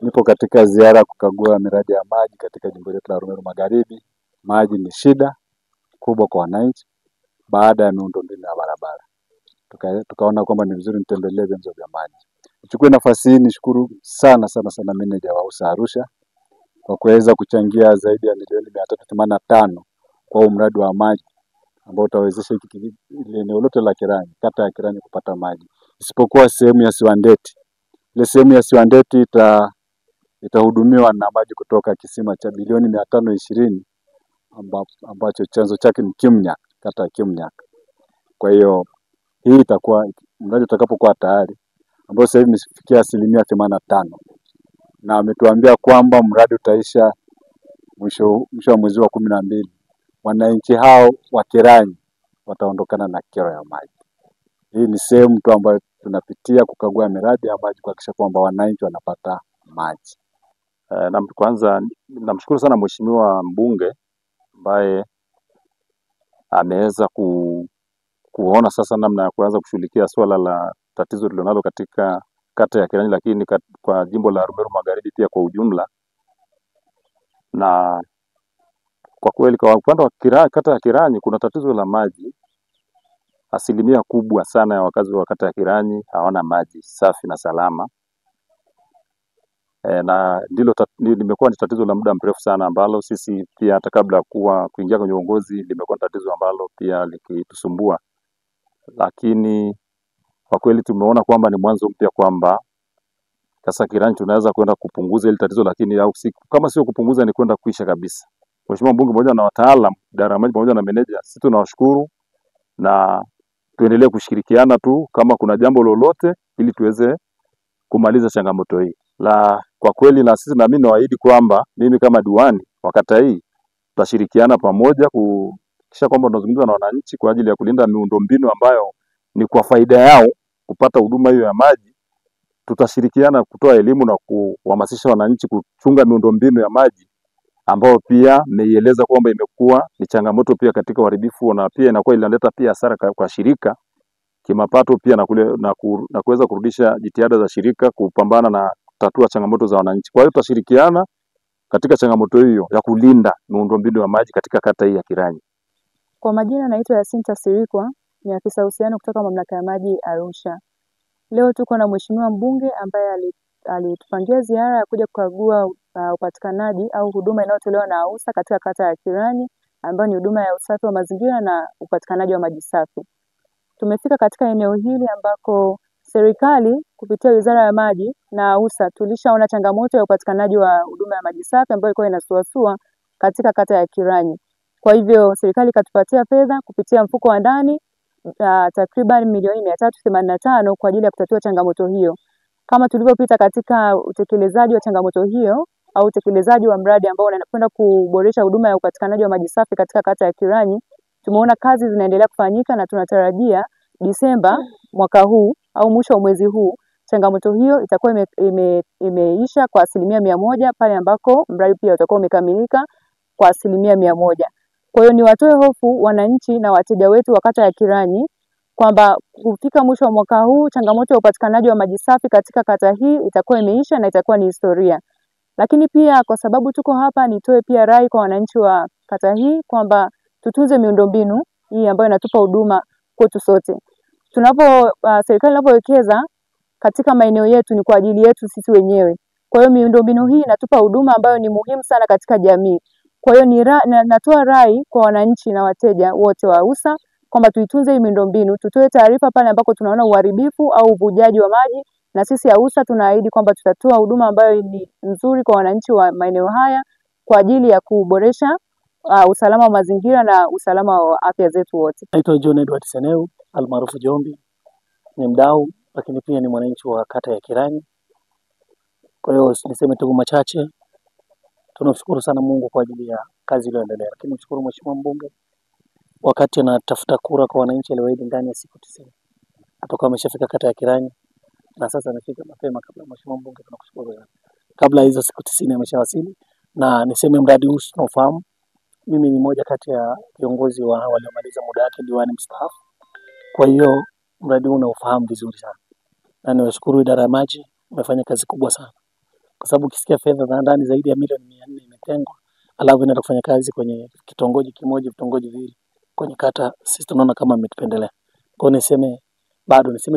Nipo katika ziara kukagua miradi ya maji katika jimbo letu la Arumeru Magharibi. Maji ni shida kubwa kwa wananchi baada ya miundombinu ya barabara. Tukaona kwamba ni vizuri nitembelee vyanzo vya maji. Nichukue nafasi hii nishukuru sana meneja wa USA Arusha kwa kuweza kuchangia zaidi ya milioni 385 kwa mradi wa maji ambao utawezesha eneo lote la Kiranyi, kata ya Kiranyi kupata maji. Isipokuwa sehemu ya Siwandeti. Ile sehemu ya Siwandeti itahudumiwa na maji kutoka kisima cha bilioni 520 ambacho chanzo chake ni Kimnyak, kata ya Kimnyak. Kwa hiyo hii itakuwa mradi utakapokuwa tayari ambao sasa hivi imefikia 85%. Na ametuambia kwamba mradi utaisha mwisho wa mwezi wa 12. Wananchi hao wa Kiranyi wataondokana na kero ya maji. Hii ni sehemu tu ambayo tunapitia kukagua miradi ya maji kuhakikisha kwamba wananchi wanapata maji. Na kwanza namshukuru sana mheshimiwa mbunge ambaye ameweza kuona sasa namna ya kuanza kushughulikia swala la tatizo lililonalo katika kata ya Kiranyi, lakini kwa jimbo la Arumeru Magharibi pia kwa ujumla. Na kwa kweli kwa upande wa kata ya Kiranyi kuna tatizo la maji. Asilimia kubwa sana ya wakazi wa kata ya Kiranyi hawana maji safi na salama. Na limekuwa ni tatizo la muda mrefu sana ambalo sisi pia hata kabla kuingia kwenye uongozi limekuwa tatizo ambalo pia likitusumbua. Lakini kwa kweli tumeona kwamba ni mwanzo mpya kwamba sasa Kiranyi tunaweza kwenda kupunguza ile tatizo, lakini kama sio kupunguza ni kwenda kuisha kabisa. Mheshimiwa mbunge pamoja na wataalamu, idara ya maji pamoja na meneja, sisi tunawashukuru na tuendelee kushirikiana tu kama kuna jambo lolote ili tuweze kumaliza changamoto hii. Kwa kweli na sisi na mimi naahidi kwamba mimi kama diwani wa kata hii tutashirikiana pamoja kuhakikisha kwamba tunazungumza na wananchi kwa ajili ya kulinda miundombinu ambayo ni kwa faida yao kupata huduma hiyo ya maji. Tutashirikiana kutoa elimu na kuhamasisha wananchi kuchunga miundombinu ya maji ambao pia nimeieleza kwamba imekuwa ni changamoto pia katika uharibifu na pia inakuwa inaleta pia hasara kwa shirika kimapato pia na kuweza kurudisha jitihada za shirika kupambana na kutatua changamoto za wananchi. Kwa hiyo tutashirikiana katika changamoto hiyo ya kulinda miundombinu ya maji katika kata hii ya Kiranyi. Kwa majina naitwa Yasinta Sirikwa, ni afisa uhusiano kutoka Mamlaka ya Maji Arusha. Leo tuko na mheshimiwa mbunge ambaye alitupangia ziara ya kuja kukagua upatikanaji au huduma inayotolewa na AUSA katika kata ya Kiranyi, ambayo ni huduma ya usafi wa mazingira na upatikanaji wa maji safi. Tumefika katika eneo hili ambako serikali kupitia Wizara ya Maji na AUSA tulishaona changamoto ya upatikanaji wa huduma ya maji safi ambayo ilikuwa inasuasua katika kata ya Kiranyi. Kwa hivyo serikali ikatupatia fedha kupitia mfuko wa ndani takriban milioni 385 kwa ajili ya kutatua changamoto hiyo. Kama tulivyopita katika utekelezaji wa changamoto hiyo au utekelezaji wa mradi ambao unakwenda kuboresha huduma ya upatikanaji wa maji safi katika kata ya Kiranyi, tumeona kazi zinaendelea kufanyika na tunatarajia Disemba mwaka huu au mwisho wa mwezi huu changamoto hiyo itakuwa imeisha kwa 100% pale ambako mradi pia utakuwa umekamilika kwa 100%. Kwa hiyo ni watoe hofu wananchi na wateja wetu wa kata ya Kiranyi kwamba kufika mwisho wa mwaka huu changamoto ya upatikanaji wa maji safi katika kata hii itakuwa imeisha na itakuwa ni historia. Lakini pia kwa sababu tuko hapa, nitoe pia rai kwa wananchi wa kata hii kwamba tutunze miundombinu hii ambayo inatupa huduma kwetu sote. Serikali inapowekeza katika maeneo yetu ni kwa ajili yetu sisi wenyewe. Kwa hiyo miundombinu hii inatupa huduma ambayo ni muhimu sana katika jamii. Kwa hiyo natoa rai kwa wananchi na wateja wote wa AUSA kwamba tuitunze hii miundombinu, tutoe taarifa pale ambako tunaona uharibifu au uvujaji wa maji, na sisi AUSA tunaahidi kwamba tutatoa huduma ambayo ni nzuri kwa wananchi wa maeneo haya kwa ajili ya kuboresha usalama wa mazingira na usalama wa afya zetu wote. Naitwa John Edward Seneu almaarufu Jombi. Ni mdau lakini pia ni mwananchi wa kata ya Kiranyi. Kwa hiyo niseme tu machache. Tunamshukuru sana Mungu kwa ajili ya kazi iliyoendelea. Lakini mshukuru mheshimiwa mbunge wakati anatafuta kura kwa wananchi aliwaahidi ndani ya siku 90. Atakuwa ameshafika kata ya Kiranyi na sasa anafika mapema kabla. Mheshimiwa mbunge tunakushukuru sana. Kabla hizo siku 90 ameshawasili, na niseme mradi huu tunafahamu. Mimi ni mmoja kati ya viongozi wa waliomaliza muda wake diwani mstaafu. Kwa hiyo mradi huu naufahamu vizuri sana. Na niwashukuru idara ya maji, umefanya kazi kubwa sana. kwa sababu ukisikia fedha za ndani zaidi ya milioni 400 imetengwa, alafu inaenda kufanya kazi kwenye kitongoji kimoja, vitongoji viwili kwenye kata, sisi tunaona kama mmetupendelea. Kwa hiyo niseme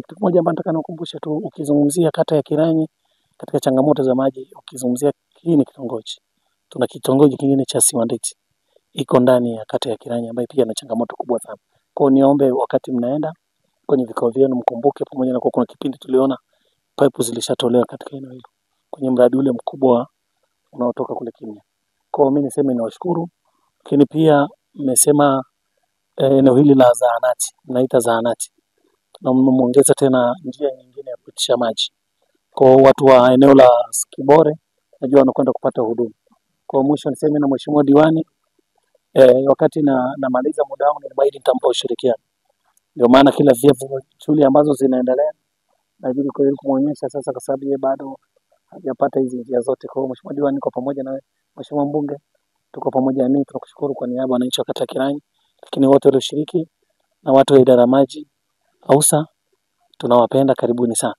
kitu kimoja ambacho nataka nikukumbushe tu, ukizungumzia kata ya Kiranyi katika changamoto za maji, ukizungumzia hii ni kitongoji. Tuna kitongoji kingine cha Siwandeti iko ndani ya kata ya Kiranyi ambayo pia ina changamoto kubwa sana. Kwa hiyo niombe wakati mnaenda kwenye vikao vyenu mkumbuke, pamoja na kwa kuna kipindi tuliona pipe zilishatolewa katika eneo hilo kwenye mradi ule mkubwa unaotoka kule Kimya. Kwa hiyo mimi niseme nawashukuru, lakini pia mmesema eneo hili la zahanati, mnaita zahanati, na mmeongeza tena njia nyingine ya kupitisha maji. Kwa watu wa eneo la Kibore najua wanakwenda kupata huduma. Kwa mwisho niseme na mheshimiwa diwani, wakati namaliza muda wangu nilimwahidi nitampa ushirikiano. Ndio maana kila shughuli ambazo zinaendelea najaribu kumuonyesha sasa, kwa sababu yeye bado hajapata hizi njia zote. Kwa hiyo mheshimiwa diwani, niko pamoja na mheshimiwa mbunge, tuko pamoja nini, tunakushukuru kwa niaba ya wananchi wa kata ya Kiranyi, lakini wote walioshiriki na watu wa idara maji AUSA tunawapenda, karibuni sana.